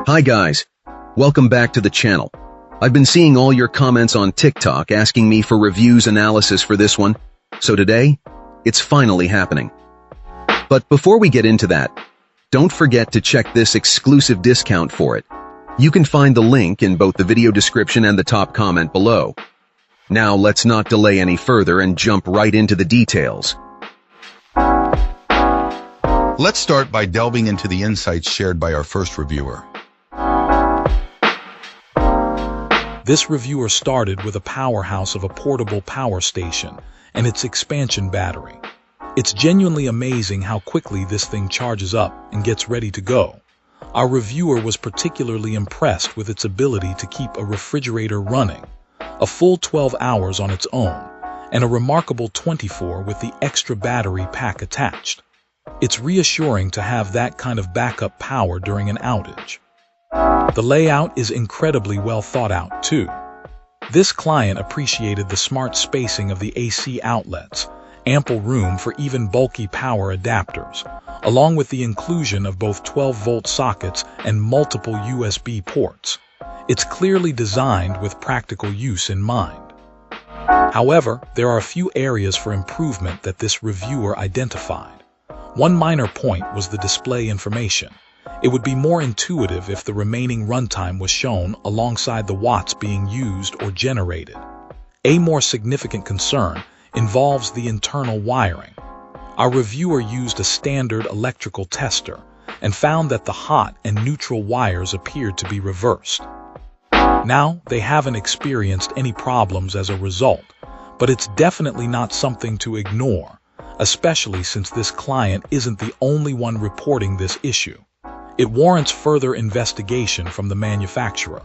Hi guys, welcome back to the channel. I've been seeing all your comments on TikTok asking me for reviews analysis for this one, so today, it's finally happening. But before we get into that, don't forget to check this exclusive discount for it. You can find the link in both the video description and the top comment below. Now let's not delay any further and jump right into the details. Let's start by delving into the insights shared by our first reviewer. This reviewer started with a powerhouse of a portable power station and its expansion battery. It's genuinely amazing how quickly this thing charges up and gets ready to go. Our reviewer was particularly impressed with its ability to keep a refrigerator running, a full 12 hours on its own, and a remarkable 24 with the extra battery pack attached. It's reassuring to have that kind of backup power during an outage. The layout is incredibly well thought out, too. This client appreciated the smart spacing of the AC outlets, ample room for even bulky power adapters, along with the inclusion of both 12-volt sockets and multiple USB ports. It's clearly designed with practical use in mind. However, there are a few areas for improvement that this reviewer identified. One minor point was the display information. It would be more intuitive if the remaining runtime was shown alongside the watts being used or generated. A more significant concern involves the internal wiring. Our reviewer used a standard electrical tester and found that the hot and neutral wires appeared to be reversed. Now, they haven't experienced any problems as a result, but it's definitely not something to ignore, especially since this client isn't the only one reporting this issue. It warrants further investigation from the manufacturer.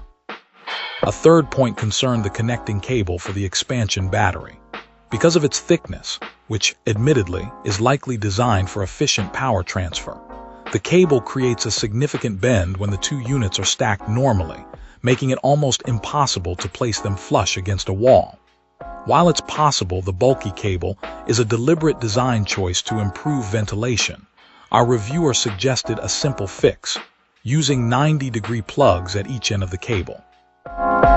A third point concerned the connecting cable for the expansion battery. Because of its thickness, which, admittedly, is likely designed for efficient power transfer, the cable creates a significant bend when the two units are stacked normally, making it almost impossible to place them flush against a wall. While it's possible the bulky cable is a deliberate design choice to improve ventilation, our reviewer suggested a simple fix, using 90-degree plugs at each end of the cable.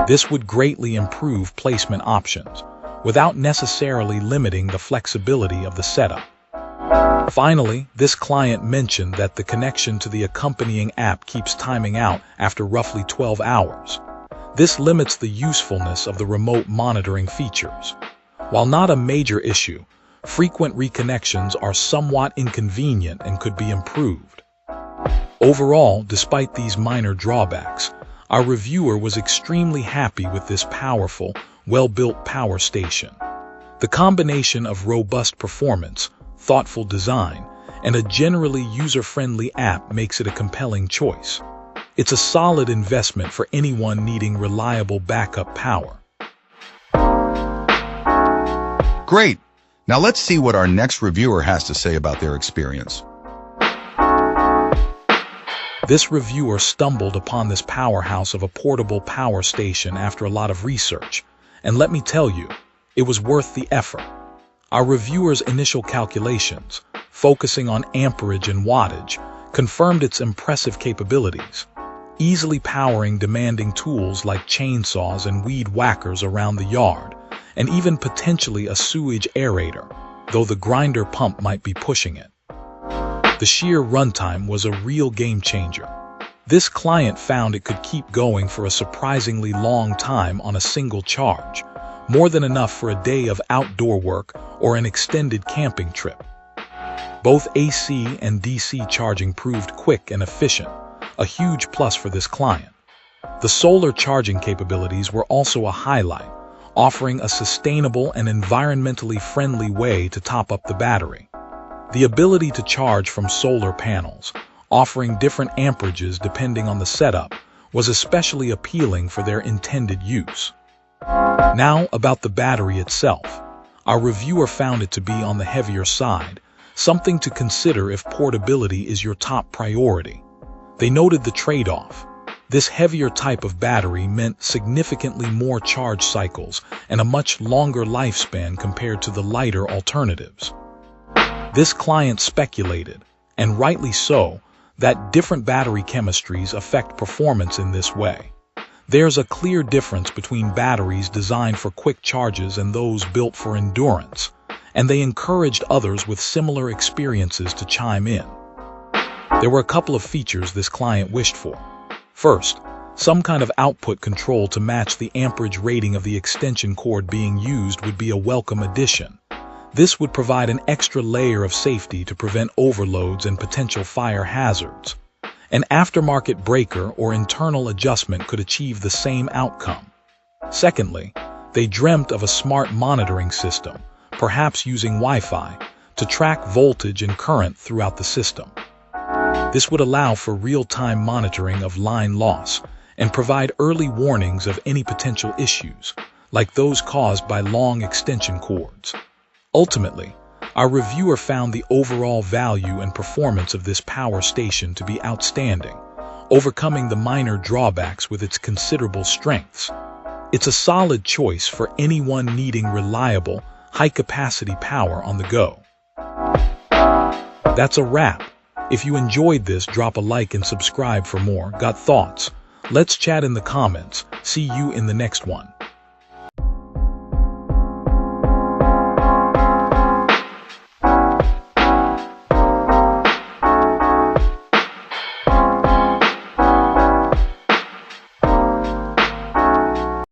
This would greatly improve placement options, without necessarily limiting the flexibility of the setup. Finally, this client mentioned that the connection to the accompanying app keeps timing out after roughly 12 hours. This limits the usefulness of the remote monitoring features. While not a major issue, frequent reconnections are somewhat inconvenient and could be improved. Overall, despite these minor drawbacks, our reviewer was extremely happy with this powerful, well-built power station. The combination of robust performance, thoughtful design, and a generally user-friendly app makes it a compelling choice. It's a solid investment for anyone needing reliable backup power. Great! Now let's see what our next reviewer has to say about their experience. This reviewer stumbled upon this powerhouse of a portable power station after a lot of research, and let me tell you, it was worth the effort. Our reviewer's initial calculations, focusing on amperage and wattage, confirmed its impressive capabilities, easily powering demanding tools like chainsaws and weed whackers around the yard, and even potentially a sewage aerator, though the grinder pump might be pushing it. The sheer runtime was a real game changer. This client found it could keep going for a surprisingly long time on a single charge, more than enough for a day of outdoor work or an extended camping trip. Both AC and DC charging proved quick and efficient, a huge plus for this client. The solar charging capabilities were also a highlight, offering a sustainable and environmentally friendly way to top up the battery. The ability to charge from solar panels, offering different amperages depending on the setup, was especially appealing for their intended use. Now about the battery itself. Our reviewer found it to be on the heavier side, something to consider if portability is your top priority. They noted the trade-off. This heavier type of battery meant significantly more charge cycles and a much longer lifespan compared to the lighter alternatives. This client speculated, and rightly so, that different battery chemistries affect performance in this way. There's a clear difference between batteries designed for quick charges and those built for endurance, and they encouraged others with similar experiences to chime in. There were a couple of features this client wished for. First, some kind of output control to match the amperage rating of the extension cord being used would be a welcome addition. This would provide an extra layer of safety to prevent overloads and potential fire hazards. An aftermarket breaker or internal adjustment could achieve the same outcome. Secondly, they dreamt of a smart monitoring system, perhaps using Wi-Fi, to track voltage and current throughout the system. This would allow for real-time monitoring of line loss and provide early warnings of any potential issues, like those caused by long extension cords. Ultimately, our reviewer found the overall value and performance of this power station to be outstanding, overcoming the minor drawbacks with its considerable strengths. It's a solid choice for anyone needing reliable, high-capacity power on the go. That's a wrap. If you enjoyed this, drop a like and subscribe for more. Got thoughts? Let's chat in the comments. See you in the next one.